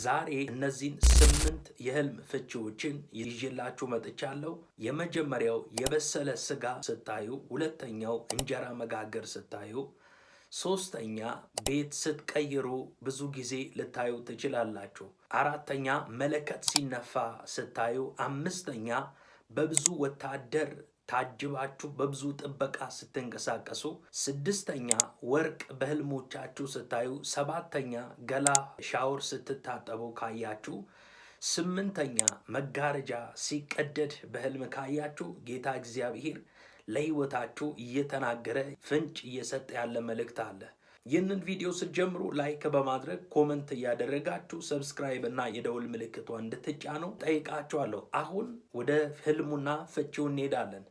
ዛሬ እነዚህን 8 የህልም ፍቺዎችን ይዤላችሁ መጥቻለሁ። የመጀመሪያው የበሰለ ስጋ ስታዩ፣ ሁለተኛው እንጀራ መጋገር ስታዩ፣ ሶስተኛ ቤት ስትቀይሩ ብዙ ጊዜ ልታዩ ትችላላችሁ። አራተኛ መለከት ሲነፋ ስታዩ፣ አምስተኛ በብዙ ወታደር ታጅባችሁ በብዙ ጥበቃ ስትንቀሳቀሱ፣ ስድስተኛ ወርቅ በህልሞቻችሁ ስታዩ፣ ሰባተኛ ገላ ሻወር ስትታጠቡ ካያችሁ፣ ስምንተኛ መጋረጃ ሲቀደድ በህልም ካያችሁ ጌታ እግዚአብሔር ለህይወታችሁ እየተናገረ ፍንጭ እየሰጠ ያለ መልእክት አለ። ይህንን ቪዲዮ ስትጀምሩ ላይክ በማድረግ ኮመንት እያደረጋችሁ ሰብስክራይብ እና የደውል ምልክቷን እንድትጫኑ ጠይቃችኋለሁ። አሁን ወደ ህልሙና ፍቺው እንሄዳለን።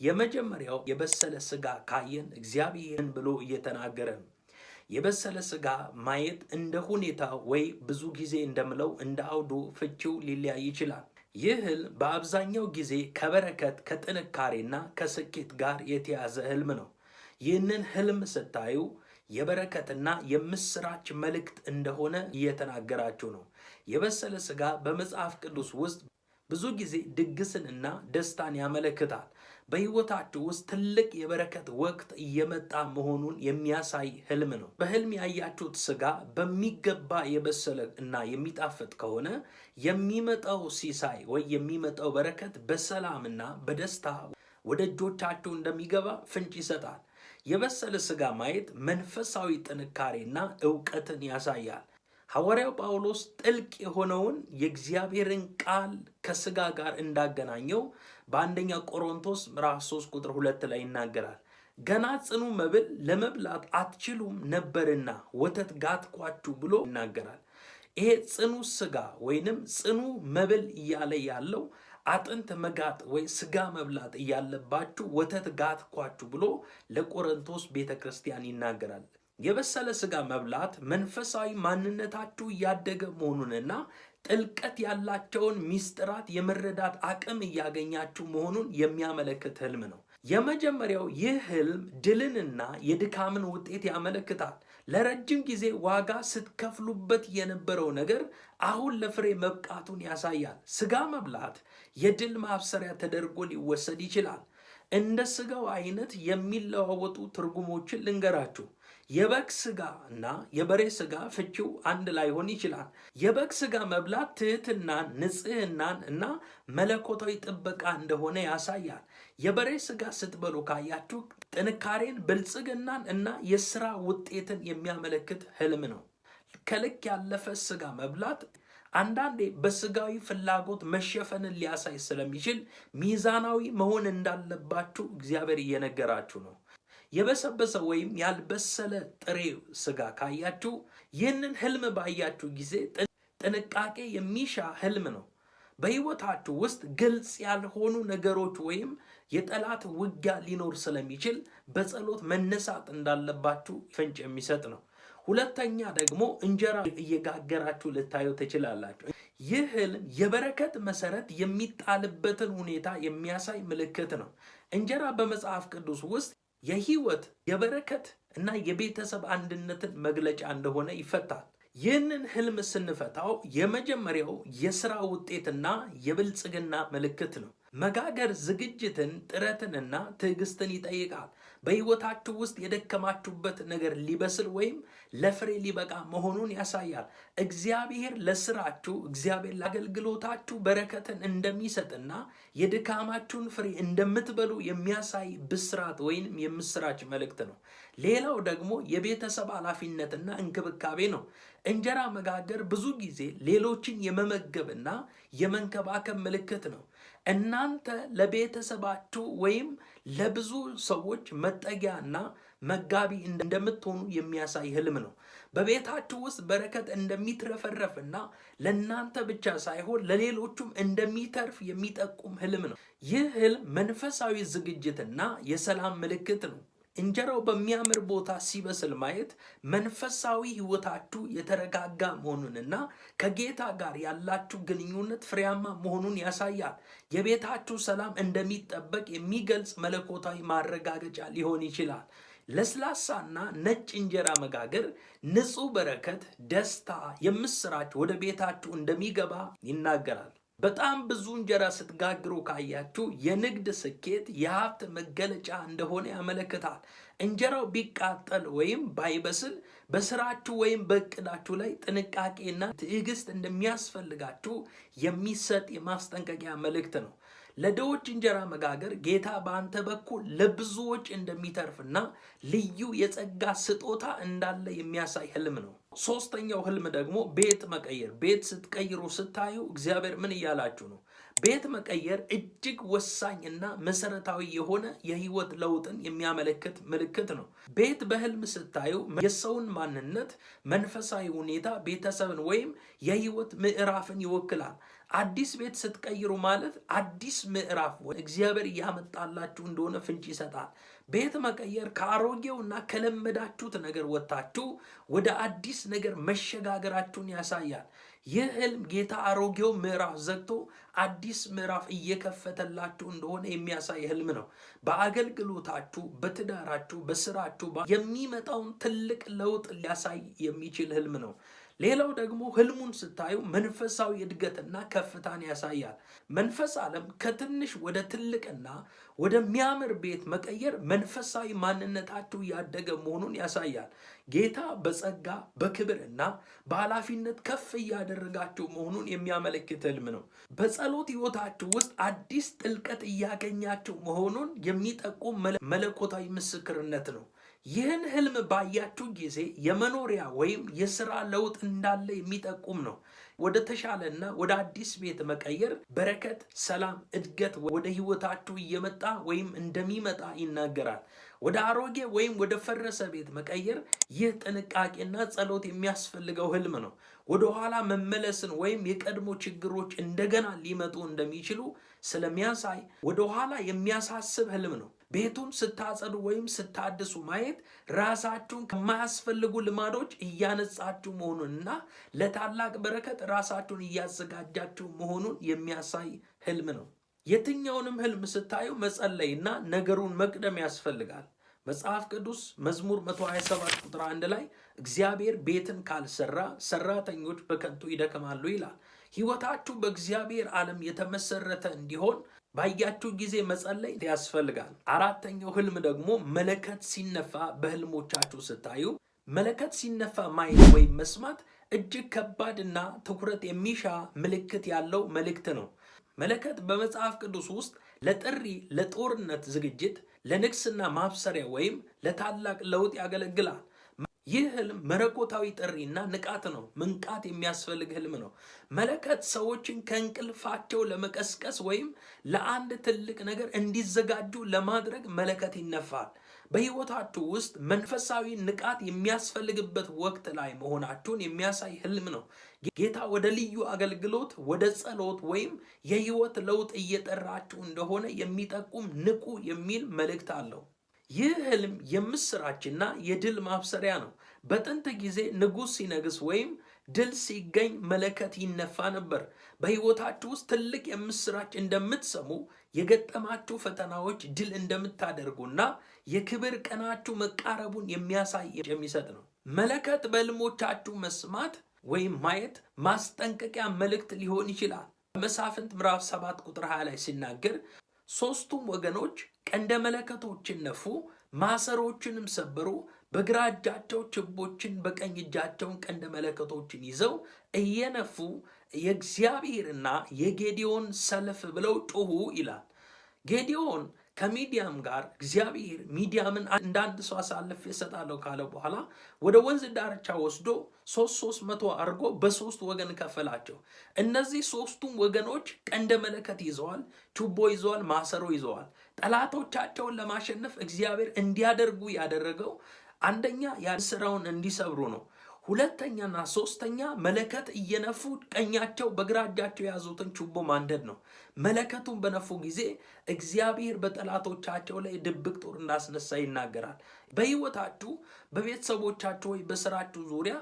የመጀመሪያው የበሰለ ስጋ ካየን እግዚአብሔርን ብሎ እየተናገረ ነው። የበሰለ ስጋ ማየት እንደ ሁኔታ ወይ ብዙ ጊዜ እንደምለው እንደ አውዱ ፍቺው ሊለያይ ይችላል። ይህ ህልም በአብዛኛው ጊዜ ከበረከት ከጥንካሬና ከስኬት ጋር የተያዘ ህልም ነው። ይህንን ህልም ስታዩ የበረከትና የምስራች መልእክት እንደሆነ እየተናገራችሁ ነው። የበሰለ ስጋ በመጽሐፍ ቅዱስ ውስጥ ብዙ ጊዜ ድግስንና ደስታን ያመለክታል። በህይወታችሁ ውስጥ ትልቅ የበረከት ወቅት እየመጣ መሆኑን የሚያሳይ ህልም ነው። በህልም ያያችሁት ስጋ በሚገባ የበሰለ እና የሚጣፍጥ ከሆነ የሚመጣው ሲሳይ ወይ የሚመጣው በረከት በሰላምና በደስታ ወደ እጆቻችሁ እንደሚገባ ፍንጭ ይሰጣል። የበሰለ ስጋ ማየት መንፈሳዊ ጥንካሬና ዕውቀትን ያሳያል። ሐዋርያው ጳውሎስ ጥልቅ የሆነውን የእግዚአብሔርን ቃል ከስጋ ጋር እንዳገናኘው በአንደኛ ቆሮንቶስ ምዕራፍ 3 ቁጥር 2 ላይ ይናገራል። ገና ጽኑ መብል ለመብላት አትችሉም ነበርና ወተት ጋትኳችሁ ብሎ ይናገራል። ይሄ ጽኑ ስጋ ወይንም ጽኑ መብል እያለ ያለው አጥንት መጋጥ ወይ ስጋ መብላት እያለባችሁ ወተት ጋትኳችሁ ብሎ ለቆሮንቶስ ቤተክርስቲያን ይናገራል። የበሰለ ስጋ መብላት መንፈሳዊ ማንነታችሁ እያደገ መሆኑንና ጥልቀት ያላቸውን ሚስጥራት የመረዳት አቅም እያገኛችሁ መሆኑን የሚያመለክት ህልም ነው። የመጀመሪያው ይህ ህልም ድልንና የድካምን ውጤት ያመለክታል። ለረጅም ጊዜ ዋጋ ስትከፍሉበት የነበረው ነገር አሁን ለፍሬ መብቃቱን ያሳያል። ስጋ መብላት የድል ማብሰሪያ ተደርጎ ሊወሰድ ይችላል። እንደ ስጋው አይነት የሚለዋወጡ ትርጉሞችን ልንገራችሁ። የበግ ስጋ እና የበሬ ስጋ ፍቺው አንድ ላይሆን ይችላል። የበግ ስጋ መብላት ትህትናን፣ ንጽህናን እና መለኮታዊ ጥበቃ እንደሆነ ያሳያል። የበሬ ስጋ ስትበሉ ካያችሁ ጥንካሬን፣ ብልጽግናን እና የስራ ውጤትን የሚያመለክት ህልም ነው። ከልክ ያለፈ ስጋ መብላት አንዳንዴ በስጋዊ ፍላጎት መሸፈንን ሊያሳይ ስለሚችል ሚዛናዊ መሆን እንዳለባችሁ እግዚአብሔር እየነገራችሁ ነው። የበሰበሰ ወይም ያልበሰለ ጥሬ ስጋ ካያችሁ ይህንን ህልም ባያችሁ ጊዜ ጥንቃቄ የሚሻ ህልም ነው። በህይወታችሁ ውስጥ ግልጽ ያልሆኑ ነገሮች ወይም የጠላት ውጊያ ሊኖር ስለሚችል በጸሎት መነሳት እንዳለባችሁ ፍንጭ የሚሰጥ ነው። ሁለተኛ ደግሞ እንጀራ እየጋገራችሁ ልታዩ ትችላላችሁ። ይህ ህልም የበረከት መሰረት የሚጣልበትን ሁኔታ የሚያሳይ ምልክት ነው። እንጀራ በመጽሐፍ ቅዱስ ውስጥ የህይወት የበረከት እና የቤተሰብ አንድነትን መግለጫ እንደሆነ ይፈታል። ይህንን ህልም ስንፈታው የመጀመሪያው የሥራ ውጤትና የብልጽግና ምልክት ነው። መጋገር ዝግጅትን፣ ጥረትንና ትዕግስትን ይጠይቃል። በህይወታችሁ ውስጥ የደከማችሁበት ነገር ሊበስል ወይም ለፍሬ ሊበቃ መሆኑን ያሳያል። እግዚአብሔር ለስራችሁ፣ እግዚአብሔር ለአገልግሎታችሁ በረከትን እንደሚሰጥና የድካማችሁን ፍሬ እንደምትበሉ የሚያሳይ ብስራት ወይም የምስራች መልእክት ነው። ሌላው ደግሞ የቤተሰብ ኃላፊነትና እንክብካቤ ነው። እንጀራ መጋገር ብዙ ጊዜ ሌሎችን የመመገብና የመንከባከብ ምልክት ነው። እናንተ ለቤተሰባችሁ ወይም ለብዙ ሰዎች መጠጊያና መጋቢ እንደምትሆኑ የሚያሳይ ህልም ነው። በቤታችሁ ውስጥ በረከት እንደሚትረፈረፍና ለእናንተ ብቻ ሳይሆን ለሌሎቹም እንደሚተርፍ የሚጠቁም ህልም ነው። ይህ ህልም መንፈሳዊ ዝግጅትና የሰላም ምልክት ነው። እንጀራው በሚያምር ቦታ ሲበስል ማየት መንፈሳዊ ሕይወታችሁ የተረጋጋ መሆኑንና ከጌታ ጋር ያላችሁ ግንኙነት ፍሬያማ መሆኑን ያሳያል። የቤታችሁ ሰላም እንደሚጠበቅ የሚገልጽ መለኮታዊ ማረጋገጫ ሊሆን ይችላል። ለስላሳና ነጭ እንጀራ መጋገር ንጹህ በረከት፣ ደስታ፣ የምስራች ወደ ቤታችሁ እንደሚገባ ይናገራል። በጣም ብዙ እንጀራ ስትጋግሩ ካያችሁ የንግድ ስኬት፣ የሀብት መገለጫ እንደሆነ ያመለክታል። እንጀራው ቢቃጠል ወይም ባይበስል በስራችሁ ወይም በእቅዳችሁ ላይ ጥንቃቄና ትዕግስት እንደሚያስፈልጋችሁ የሚሰጥ የማስጠንቀቂያ መልእክት ነው። ለድሆች እንጀራ መጋገር ጌታ በአንተ በኩል ለብዙዎች እንደሚተርፍና ልዩ የጸጋ ስጦታ እንዳለ የሚያሳይ ህልም ነው። ሶስተኛው ህልም ደግሞ ቤት መቀየር። ቤት ስትቀይሩ ስታዩ እግዚአብሔር ምን እያላችሁ ነው? ቤት መቀየር እጅግ ወሳኝና መሰረታዊ የሆነ የህይወት ለውጥን የሚያመለክት ምልክት ነው። ቤት በህልም ስታዩ የሰውን ማንነት፣ መንፈሳዊ ሁኔታ፣ ቤተሰብን ወይም የህይወት ምዕራፍን ይወክላል። አዲስ ቤት ስትቀይሩ ማለት አዲስ ምዕራፍ እግዚአብሔር እያመጣላችሁ እንደሆነ ፍንጭ ይሰጣል። ቤት መቀየር ከአሮጌውና ከለመዳችሁት ነገር ወጥታችሁ ወደ አዲስ ነገር መሸጋገራችሁን ያሳያል። ይህ ህልም ጌታ አሮጌው ምዕራፍ ዘግቶ አዲስ ምዕራፍ እየከፈተላችሁ እንደሆነ የሚያሳይ ህልም ነው። በአገልግሎታችሁ፣ በትዳራችሁ፣ በስራችሁ የሚመጣውን ትልቅ ለውጥ ሊያሳይ የሚችል ህልም ነው። ሌላው ደግሞ ህልሙን ስታዩ መንፈሳዊ እድገትና ከፍታን ያሳያል። መንፈስ ዓለም ከትንሽ ወደ ትልቅና ወደሚያምር ቤት መቀየር መንፈሳዊ ማንነታችሁ ያደገ መሆኑን ያሳያል። ጌታ በጸጋ በክብርና በኃላፊነት ከፍ እያደረጋችሁ መሆኑን የሚያመለክት ህልም ነው። በጸሎት ህይወታችሁ ውስጥ አዲስ ጥልቀት እያገኛችሁ መሆኑን የሚጠቁም መለኮታዊ ምስክርነት ነው። ይህን ህልም ባያችሁ ጊዜ የመኖሪያ ወይም የሥራ ለውጥ እንዳለ የሚጠቁም ነው። ወደ ተሻለና ወደ አዲስ ቤት መቀየር በረከት፣ ሰላም፣ እድገት ወደ ህይወታችሁ እየመጣ ወይም እንደሚመጣ ይናገራል። ወደ አሮጌ ወይም ወደ ፈረሰ ቤት መቀየር ይህ ጥንቃቄና ጸሎት የሚያስፈልገው ህልም ነው። ወደ ኋላ መመለስን ወይም የቀድሞ ችግሮች እንደገና ሊመጡ እንደሚችሉ ስለሚያሳይ ወደ ኋላ የሚያሳስብ ህልም ነው። ቤቱን ስታጸዱ ወይም ስታድሱ ማየት ራሳችሁን ከማያስፈልጉ ልማዶች እያነጻችሁ መሆኑንና ለታላቅ በረከት ራሳችሁን እያዘጋጃችሁ መሆኑን የሚያሳይ ህልም ነው። የትኛውንም ህልም ስታዩ መጸለይና ነገሩን መቅደም ያስፈልጋል። መጽሐፍ ቅዱስ መዝሙር 127 ቁጥር 1 ላይ እግዚአብሔር ቤትን ካልሰራ ሰራተኞች በከንቱ ይደክማሉ ይላል። ህይወታችሁ በእግዚአብሔር ዓለም የተመሰረተ እንዲሆን ባያችሁ ጊዜ መጸለይ ያስፈልጋል። አራተኛው ህልም ደግሞ መለከት ሲነፋ በህልሞቻችሁ ስታዩ መለከት ሲነፋ ማየት ወይም መስማት እጅግ ከባድና ትኩረት የሚሻ ምልክት ያለው መልእክት ነው። መለከት በመጽሐፍ ቅዱስ ውስጥ ለጥሪ፣ ለጦርነት ዝግጅት፣ ለንግስና ማብሰሪያ ወይም ለታላቅ ለውጥ ያገለግላል። ይህ ህልም መለኮታዊ ጥሪና ንቃት ነው። መንቃት የሚያስፈልግ ህልም ነው። መለከት ሰዎችን ከእንቅልፋቸው ለመቀስቀስ ወይም ለአንድ ትልቅ ነገር እንዲዘጋጁ ለማድረግ መለከት ይነፋል። በህይወታችሁ ውስጥ መንፈሳዊ ንቃት የሚያስፈልግበት ወቅት ላይ መሆናችሁን የሚያሳይ ህልም ነው። ጌታ ወደ ልዩ አገልግሎት፣ ወደ ጸሎት ወይም የህይወት ለውጥ እየጠራችሁ እንደሆነ የሚጠቁም ንቁ የሚል መልእክት አለው። ይህ ህልም የምስራችና የድል ማብሰሪያ ነው። በጥንት ጊዜ ንጉሥ ሲነግስ ወይም ድል ሲገኝ መለከት ይነፋ ነበር። በህይወታችሁ ውስጥ ትልቅ የምስራች እንደምትሰሙ፣ የገጠማችሁ ፈተናዎች ድል እንደምታደርጉና የክብር ቀናችሁ መቃረቡን የሚያሳይ የሚሰጥ ነው። መለከት በህልሞቻችሁ መስማት ወይም ማየት ማስጠንቀቂያ መልእክት ሊሆን ይችላል። መሳፍንት ምዕራፍ 7 ቁጥር 20 ላይ ሲናገር ሦስቱም ወገኖች ቀንደ መለከቶችን ነፉ፣ ማሰሮችንም ሰበሩ፣ በግራ እጃቸው ችቦችን በቀኝ እጃቸውን ቀንደ መለከቶችን ይዘው እየነፉ የእግዚአብሔርና የጌዲዮን ሰልፍ ብለው ጮሁ ይላል። ጌዲዮን ከሚዲያም ጋር እግዚአብሔር ሚዲያምን እንዳንድ ሰው አሳልፌ እሰጣለሁ ካለ በኋላ ወደ ወንዝ ዳርቻ ወስዶ 300 አድርጎ በሶስት ወገን ከፈላቸው። እነዚህ ሶስቱም ወገኖች ቀንደ መለከት ይዘዋል፣ ችቦ ይዘዋል፣ ማሰሮ ይዘዋል። ጠላቶቻቸውን ለማሸነፍ እግዚአብሔር እንዲያደርጉ ያደረገው አንደኛ ያን ስራውን እንዲሰብሩ ነው። ሁለተኛና ሶስተኛ መለከት እየነፉ ቀኛቸው በግራ እጃቸው የያዙትን ችቦ ማንደድ ነው። መለከቱን በነፉ ጊዜ እግዚአብሔር በጠላቶቻቸው ላይ ድብቅ ጦር እንዳስነሳ ይናገራል። በህይወታችሁ፣ በቤተሰቦቻችሁ ወይ በስራችሁ ዙሪያ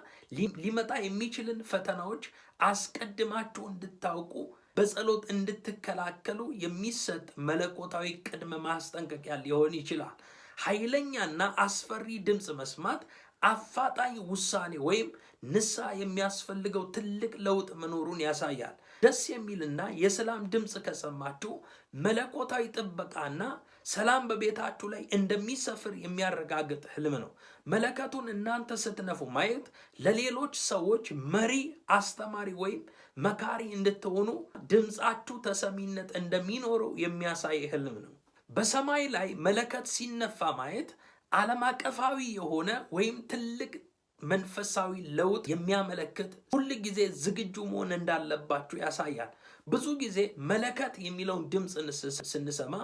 ሊመጣ የሚችልን ፈተናዎች አስቀድማችሁ እንድታውቁ በጸሎት እንድትከላከሉ የሚሰጥ መለኮታዊ ቅድመ ማስጠንቀቂያ ሊሆን ይችላል። ኃይለኛና አስፈሪ ድምፅ መስማት አፋጣኝ ውሳኔ ወይም ንስሐ የሚያስፈልገው ትልቅ ለውጥ መኖሩን ያሳያል። ደስ የሚልና የሰላም ድምፅ ከሰማችሁ መለኮታዊ ጥበቃና ሰላም በቤታችሁ ላይ እንደሚሰፍር የሚያረጋግጥ ህልም ነው። መለከቱን እናንተ ስትነፉ ማየት ለሌሎች ሰዎች መሪ፣ አስተማሪ ወይም መካሪ እንድትሆኑ ድምፃችሁ ተሰሚነት እንደሚኖረው የሚያሳይ ህልም ነው። በሰማይ ላይ መለከት ሲነፋ ማየት ዓለም አቀፋዊ የሆነ ወይም ትልቅ መንፈሳዊ ለውጥ የሚያመለክት ሁል ጊዜ ዝግጁ መሆን እንዳለባችሁ ያሳያል። ብዙ ጊዜ መለከት የሚለውን ድምፅ ስንሰማ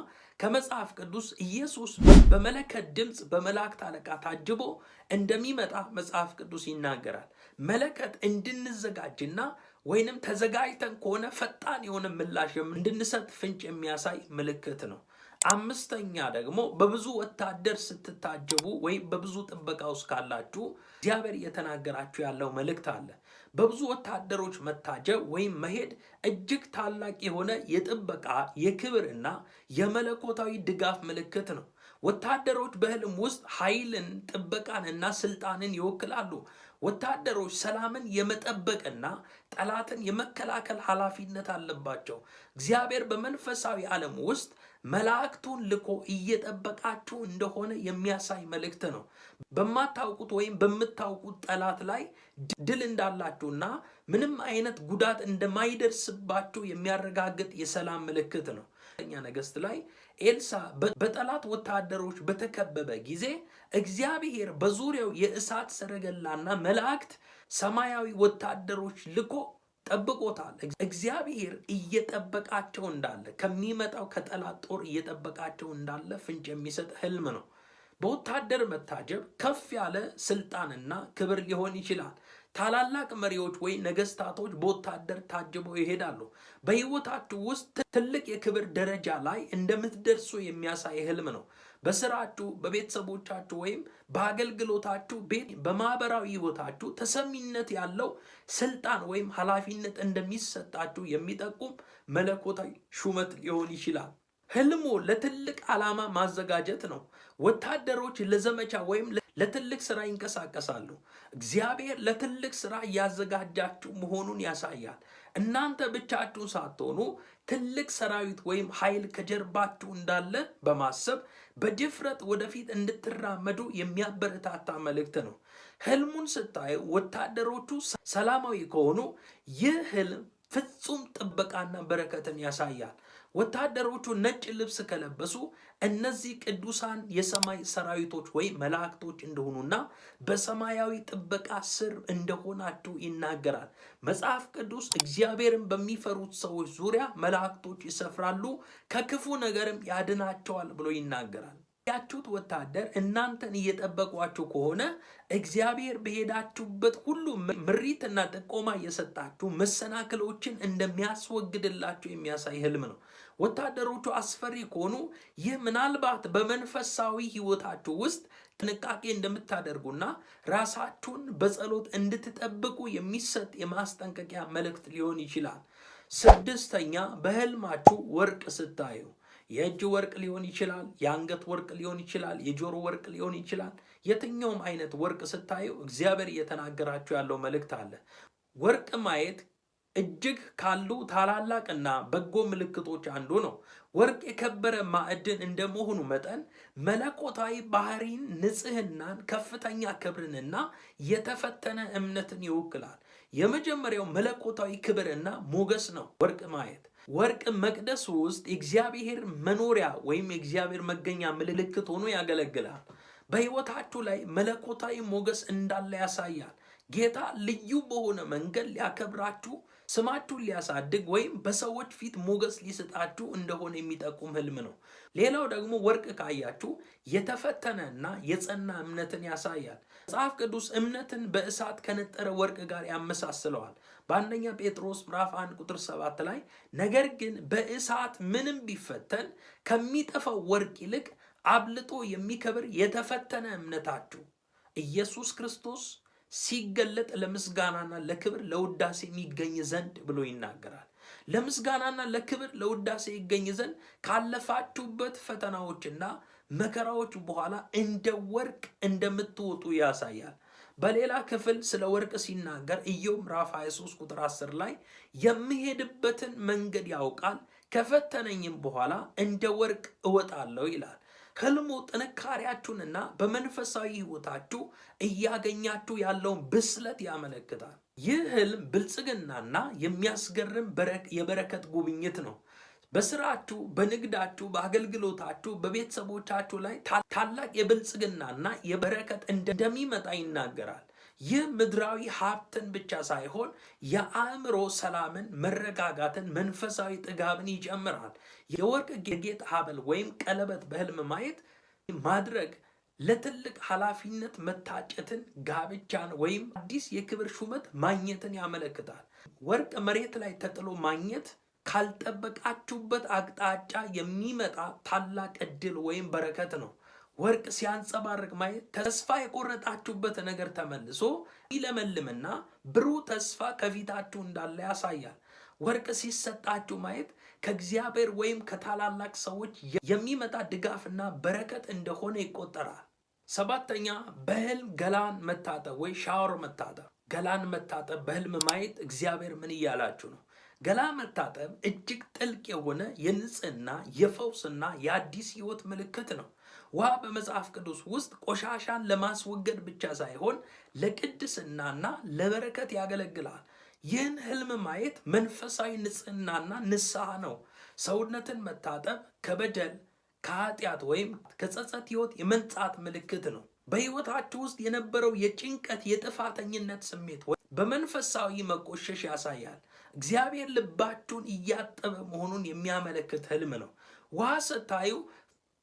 ከመጽሐፍ ቅዱስ ኢየሱስ በመለከት ድምፅ በመላእክት አለቃ ታጅቦ እንደሚመጣ መጽሐፍ ቅዱስ ይናገራል። መለከት እንድንዘጋጅና ወይንም ተዘጋጅተን ከሆነ ፈጣን የሆነ ምላሽ እንድንሰጥ ፍንጭ የሚያሳይ ምልክት ነው። አምስተኛ ደግሞ በብዙ ወታደር ስትታጀቡ ወይም በብዙ ጥበቃ ውስጥ ካላችሁ እግዚአብሔር እየተናገራችሁ ያለው መልእክት አለ። በብዙ ወታደሮች መታጀብ ወይም መሄድ እጅግ ታላቅ የሆነ የጥበቃ የክብርና የመለኮታዊ ድጋፍ ምልክት ነው። ወታደሮች በህልም ውስጥ ኃይልን፣ ጥበቃንና ስልጣንን ይወክላሉ። ወታደሮች ሰላምን የመጠበቅና ጠላትን የመከላከል ኃላፊነት አለባቸው። እግዚአብሔር በመንፈሳዊ ዓለም ውስጥ መላእክቱን ልኮ እየጠበቃችሁ እንደሆነ የሚያሳይ መልእክት ነው። በማታውቁት ወይም በምታውቁት ጠላት ላይ ድል እንዳላችሁና ምንም አይነት ጉዳት እንደማይደርስባችሁ የሚያረጋግጥ የሰላም ምልክት ነው። ነገሥት ላይ ኤልሳ በጠላት ወታደሮች በተከበበ ጊዜ እግዚአብሔር በዙሪያው የእሳት ሰረገላና መላእክት ሰማያዊ ወታደሮች ልኮ ጠብቆታል። እግዚአብሔር እየጠበቃቸው እንዳለ ከሚመጣው ከጠላት ጦር እየጠበቃቸው እንዳለ ፍንጭ የሚሰጥ ህልም ነው። በወታደር መታጀብ ከፍ ያለ ስልጣንና ክብር ሊሆን ይችላል። ታላላቅ መሪዎች ወይ ነገስታቶች በወታደር ታጅበው ይሄዳሉ። በህይወታችሁ ውስጥ ትልቅ የክብር ደረጃ ላይ እንደምትደርሱ የሚያሳይ ህልም ነው። በስራችሁ፣ በቤተሰቦቻችሁ ወይም በአገልግሎታችሁ፣ በማህበራዊ ህይወታችሁ ተሰሚነት ያለው ስልጣን ወይም ኃላፊነት እንደሚሰጣችሁ የሚጠቁም መለኮታዊ ሹመት ሊሆን ይችላል። ህልሙ ለትልቅ ዓላማ ማዘጋጀት ነው። ወታደሮች ለዘመቻ ወይም ለትልቅ ስራ ይንቀሳቀሳሉ። እግዚአብሔር ለትልቅ ስራ እያዘጋጃችሁ መሆኑን ያሳያል። እናንተ ብቻችሁን ሳትሆኑ ትልቅ ሰራዊት ወይም ኃይል ከጀርባችሁ እንዳለ በማሰብ በድፍረት ወደፊት እንድትራመዱ የሚያበረታታ መልእክት ነው። ህልሙን ስታዩ ወታደሮቹ ሰላማዊ ከሆኑ ይህ ህልም ፍጹም ጥበቃና በረከትን ያሳያል። ወታደሮቹ ነጭ ልብስ ከለበሱ እነዚህ ቅዱሳን የሰማይ ሰራዊቶች ወይም መላእክቶች እንደሆኑና በሰማያዊ ጥበቃ ስር እንደሆናችሁ ይናገራል። መጽሐፍ ቅዱስ እግዚአብሔርን በሚፈሩት ሰዎች ዙሪያ መላእክቶች ይሰፍራሉ፣ ከክፉ ነገርም ያድናቸዋል ብሎ ይናገራል። ያችሁት ወታደር እናንተን እየጠበቋችሁ ከሆነ እግዚአብሔር በሄዳችሁበት ሁሉ ምሪትና ጥቆማ እየሰጣችሁ መሰናክሎችን እንደሚያስወግድላችሁ የሚያሳይ ህልም ነው። ወታደሮቹ አስፈሪ ከሆኑ ይህ ምናልባት በመንፈሳዊ ህይወታችሁ ውስጥ ጥንቃቄ እንደምታደርጉና ራሳችሁን በጸሎት እንድትጠብቁ የሚሰጥ የማስጠንቀቂያ መልእክት ሊሆን ይችላል። ስድስተኛ በህልማችሁ ወርቅ ስታዩ የእጅ ወርቅ ሊሆን ይችላል፣ የአንገት ወርቅ ሊሆን ይችላል፣ የጆሮ ወርቅ ሊሆን ይችላል። የትኛውም አይነት ወርቅ ስታዩ እግዚአብሔር እየተናገራችሁ ያለው መልእክት አለ። ወርቅ ማየት እጅግ ካሉ ታላላቅና በጎ ምልክቶች አንዱ ነው። ወርቅ የከበረ ማዕድን እንደመሆኑ መጠን መለኮታዊ ባህሪን፣ ንጽህናን፣ ከፍተኛ ክብርንና የተፈተነ እምነትን ይወክላል። የመጀመሪያው መለኮታዊ ክብርና ሞገስ ነው ወርቅ ማየት። ወርቅ መቅደስ ውስጥ የእግዚአብሔር መኖሪያ ወይም የእግዚአብሔር መገኛ ምልክት ሆኖ ያገለግላል። በሕይወታችሁ ላይ መለኮታዊ ሞገስ እንዳለ ያሳያል። ጌታ ልዩ በሆነ መንገድ ሊያከብራችሁ ስማችሁን ሊያሳድግ ወይም በሰዎች ፊት ሞገስ ሊሰጣችሁ እንደሆነ የሚጠቁም ህልም ነው። ሌላው ደግሞ ወርቅ ካያችሁ የተፈተነና የጸና እምነትን ያሳያል። መጽሐፍ ቅዱስ እምነትን በእሳት ከነጠረ ወርቅ ጋር ያመሳስለዋል። በአንደኛ ጴጥሮስ ምዕራፍ 1 ቁጥር 7 ላይ ነገር ግን በእሳት ምንም ቢፈተን ከሚጠፋው ወርቅ ይልቅ አብልጦ የሚከብር የተፈተነ እምነታችሁ ኢየሱስ ክርስቶስ ሲገለጥ ለምስጋናና ለክብር ለውዳሴ የሚገኝ ዘንድ ብሎ ይናገራል። ለምስጋናና ለክብር ለውዳሴ ይገኝ ዘንድ ካለፋችሁበት ፈተናዎችና መከራዎች በኋላ እንደ ወርቅ እንደምትወጡ ያሳያል። በሌላ ክፍል ስለ ወርቅ ሲናገር ኢዮብ ምዕራፍ 23 ቁጥር 10 ላይ የሚሄድበትን መንገድ ያውቃል፣ ከፈተነኝም በኋላ እንደ ወርቅ እወጣለሁ ይላል። ህልሙ ጥንካሬያችሁንና በመንፈሳዊ ህይወታችሁ እያገኛችሁ ያለውን ብስለት ያመለክታል። ይህ ህልም ብልጽግናና የሚያስገርም የበረከት ጉብኝት ነው። በስራችሁ፣ በንግዳችሁ፣ በአገልግሎታችሁ፣ በቤተሰቦቻችሁ ላይ ታላቅ የብልጽግናና የበረከት እንደሚመጣ ይናገራል። ይህ ምድራዊ ሀብትን ብቻ ሳይሆን የአእምሮ ሰላምን፣ መረጋጋትን፣ መንፈሳዊ ጥጋብን ይጨምራል። የወርቅ ጌጥ ሐብል ወይም ቀለበት በህልም ማየት ማድረግ ለትልቅ ኃላፊነት መታጨትን፣ ጋብቻን ወይም አዲስ የክብር ሹመት ማግኘትን ያመለክታል። ወርቅ መሬት ላይ ተጥሎ ማግኘት ካልጠበቃችሁበት አቅጣጫ የሚመጣ ታላቅ ዕድል ወይም በረከት ነው። ወርቅ ሲያንጸባርቅ ማየት ተስፋ የቆረጣችሁበት ነገር ተመልሶ ይለመልምና ብሩህ ተስፋ ከፊታችሁ እንዳለ ያሳያል። ወርቅ ሲሰጣችሁ ማየት ከእግዚአብሔር ወይም ከታላላቅ ሰዎች የሚመጣ ድጋፍና በረከት እንደሆነ ይቆጠራል። ሰባተኛ በህልም ገላን መታጠብ ወይ ሻወር መታጠብ። ገላን መታጠብ በህልም ማየት እግዚአብሔር ምን እያላችሁ ነው? ገላ መታጠብ እጅግ ጥልቅ የሆነ የንጽህና የፈውስና የአዲስ ህይወት ምልክት ነው። ውሃ በመጽሐፍ ቅዱስ ውስጥ ቆሻሻን ለማስወገድ ብቻ ሳይሆን ለቅድስናና ለበረከት ያገለግላል። ይህን ህልም ማየት መንፈሳዊ ንጽህናና ንስሐ ነው። ሰውነትን መታጠብ ከበደል ከኃጢአት ወይም ከጸጸት ህይወት የመንጻት ምልክት ነው። በህይወታችሁ ውስጥ የነበረው የጭንቀት የጥፋተኝነት ስሜት በመንፈሳዊ መቆሸሽ ያሳያል። እግዚአብሔር ልባችሁን እያጠበ መሆኑን የሚያመለክት ህልም ነው። ውሃ ስታዩ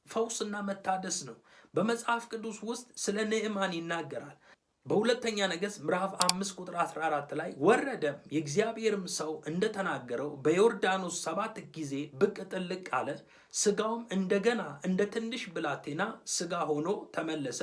ፈውስና መታደስ ነው። በመጽሐፍ ቅዱስ ውስጥ ስለ ንዕማን ይናገራል። በሁለተኛ ነገሥት ምዕራፍ 5 ቁጥር 14 ላይ ወረደም የእግዚአብሔርም ሰው እንደተናገረው በዮርዳኖስ 7 ጊዜ ብቅ ጥልቅ አለ፣ ስጋውም እንደገና እንደ ትንሽ ብላቴና ስጋ ሆኖ ተመለሰ፣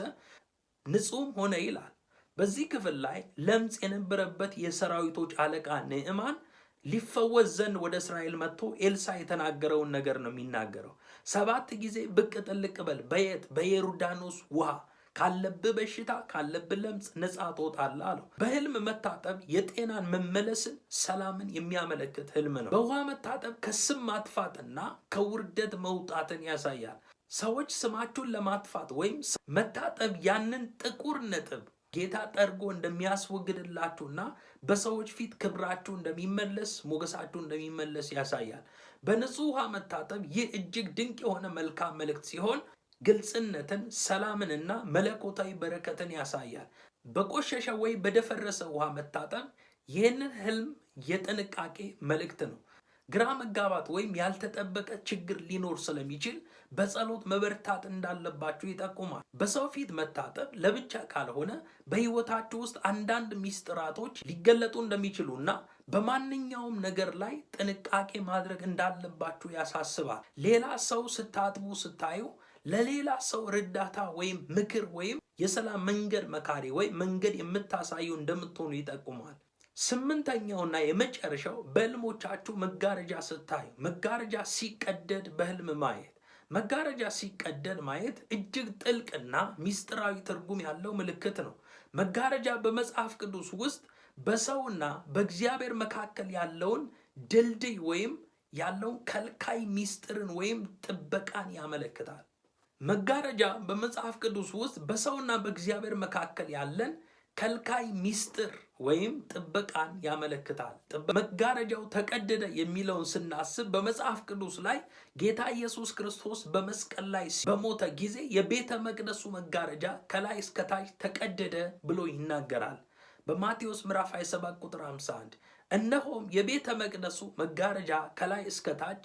ንጹሕም ሆነ ይላል። በዚህ ክፍል ላይ ለምጽ የነበረበት የሰራዊቶች አለቃ ንዕማን ሊፈወስ ዘንድ ወደ እስራኤል መጥቶ ኤልሳ የተናገረውን ነገር ነው የሚናገረው። 7 ጊዜ ብቅ ጥልቅ በል፣ በየት? በዮርዳኖስ ውሃ፣ ካለብህ በሽታ ካለብህ ለምጽ ነፃ ትወጣለህ አለው። በህልም መታጠብ የጤናን መመለስን፣ ሰላምን የሚያመለክት ህልም ነው። በውሃ መታጠብ ከስም ማጥፋትና ከውርደት መውጣትን ያሳያል። ሰዎች ስማችሁን ለማጥፋት ወይም መታጠብ ያንን ጥቁር ነጥብ ጌታ ጠርጎ እንደሚያስወግድላችሁና በሰዎች ፊት ክብራችሁ እንደሚመለስ፣ ሞገሳችሁ እንደሚመለስ ያሳያል። በንጹህ ውሃ መታጠብ ይህ እጅግ ድንቅ የሆነ መልካም መልእክት ሲሆን ግልጽነትን፣ ሰላምንና መለኮታዊ በረከትን ያሳያል። በቆሸሸ ወይ በደፈረሰ ውሃ መታጠብ ይህንን ህልም የጥንቃቄ መልእክት ነው። ግራ መጋባት ወይም ያልተጠበቀ ችግር ሊኖር ስለሚችል በጸሎት መበርታት እንዳለባችሁ ይጠቁማል። በሰው ፊት መታጠብ ለብቻ ካልሆነ በህይወታችሁ ውስጥ አንዳንድ ሚስጥራቶች ሊገለጡ እንደሚችሉና በማንኛውም ነገር ላይ ጥንቃቄ ማድረግ እንዳለባችሁ ያሳስባል። ሌላ ሰው ስታጥቡ ስታዩ ለሌላ ሰው እርዳታ ወይም ምክር ወይም የሰላም መንገድ መካሪ ወይም መንገድ የምታሳዩ እንደምትሆኑ ይጠቁማል። ስምንተኛውና የመጨረሻው በህልሞቻችሁ መጋረጃ ስታዩ መጋረጃ ሲቀደድ በህልም ማየት። መጋረጃ ሲቀደድ ማየት እጅግ ጥልቅና ሚስጥራዊ ትርጉም ያለው ምልክት ነው። መጋረጃ በመጽሐፍ ቅዱስ ውስጥ በሰውና በእግዚአብሔር መካከል ያለውን ድልድይ ወይም ያለውን ከልካይ ሚስጥርን ወይም ጥበቃን ያመለክታል። መጋረጃ በመጽሐፍ ቅዱስ ውስጥ በሰውና በእግዚአብሔር መካከል ያለን ከልካይ ሚስጥር ወይም ጥበቃን ያመለክታል። መጋረጃው ተቀደደ የሚለውን ስናስብ በመጽሐፍ ቅዱስ ላይ ጌታ ኢየሱስ ክርስቶስ በመስቀል ላይ በሞተ ጊዜ የቤተ መቅደሱ መጋረጃ ከላይ እስከታች ተቀደደ ብሎ ይናገራል። በማቴዎስ ምዕራፍ 27 ቁጥር 51 እነሆም የቤተ መቅደሱ መጋረጃ ከላይ እስከታች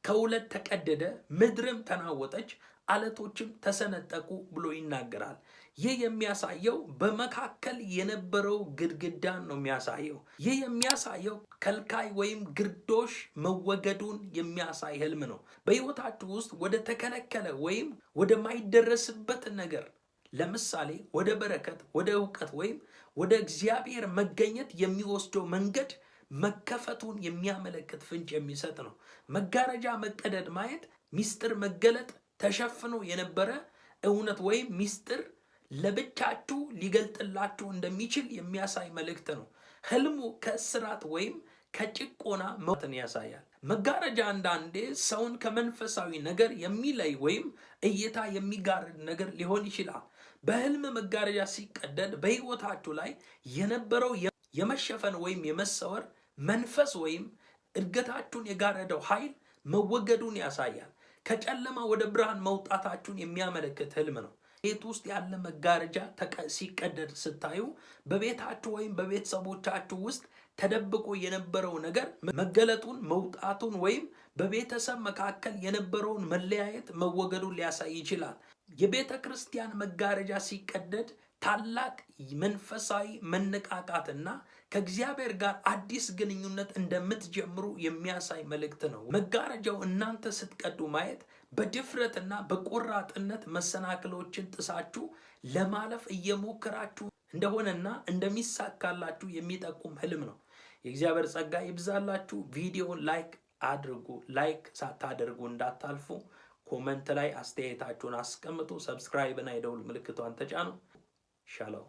ከሁለት ተቀደደ፣ ምድርም ተናወጠች፣ አለቶችም ተሰነጠቁ ብሎ ይናገራል። ይህ የሚያሳየው በመካከል የነበረው ግድግዳን ነው የሚያሳየው። ይህ የሚያሳየው ከልካይ ወይም ግርዶሽ መወገዱን የሚያሳይ ህልም ነው። በሕይወታችሁ ውስጥ ወደ ተከለከለ ወይም ወደ ማይደረስበት ነገር፣ ለምሳሌ ወደ በረከት፣ ወደ እውቀት ወይም ወደ እግዚአብሔር መገኘት የሚወስደው መንገድ መከፈቱን የሚያመለክት ፍንጭ የሚሰጥ ነው። መጋረጃ መቀደድ ማየት ሚስጥር መገለጥ፣ ተሸፍኖ የነበረ እውነት ወይም ሚስጥር ለብቻችሁ ሊገልጥላችሁ እንደሚችል የሚያሳይ መልእክት ነው። ህልሙ ከእስራት ወይም ከጭቆና መውጣትን ያሳያል። መጋረጃ አንዳንዴ ሰውን ከመንፈሳዊ ነገር የሚለይ ወይም እይታ የሚጋርድ ነገር ሊሆን ይችላል። በህልም መጋረጃ ሲቀደድ በሕይወታችሁ ላይ የነበረው የመሸፈን ወይም የመሰወር መንፈስ ወይም እድገታችሁን የጋረደው ኃይል መወገዱን ያሳያል። ከጨለማ ወደ ብርሃን መውጣታችሁን የሚያመለክት ህልም ነው። ቤት ውስጥ ያለ መጋረጃ ሲቀደድ ስታዩ በቤታችሁ ወይም በቤተሰቦቻችሁ ውስጥ ተደብቆ የነበረው ነገር መገለጡን፣ መውጣቱን ወይም በቤተሰብ መካከል የነበረውን መለያየት መወገዱን ሊያሳይ ይችላል። የቤተ ክርስቲያን መጋረጃ ሲቀደድ ታላቅ መንፈሳዊ መነቃቃትና ከእግዚአብሔር ጋር አዲስ ግንኙነት እንደምትጀምሩ የሚያሳይ መልእክት ነው። መጋረጃው እናንተ ስትቀዱ ማየት በድፍረትና በቆራጥነት መሰናክሎችን ጥሳችሁ ለማለፍ እየሞከራችሁ እንደሆነና እንደሚሳካላችሁ የሚጠቁም ህልም ነው። የእግዚአብሔር ጸጋ ይብዛላችሁ። ቪዲዮን ላይክ አድርጉ። ላይክ ሳታደርጉ እንዳታልፉ። ኮመንት ላይ አስተያየታችሁን አስቀምጡ። ሰብስክራይብ እና የደውል ምልክቷን ተጫኑ። ሻሎም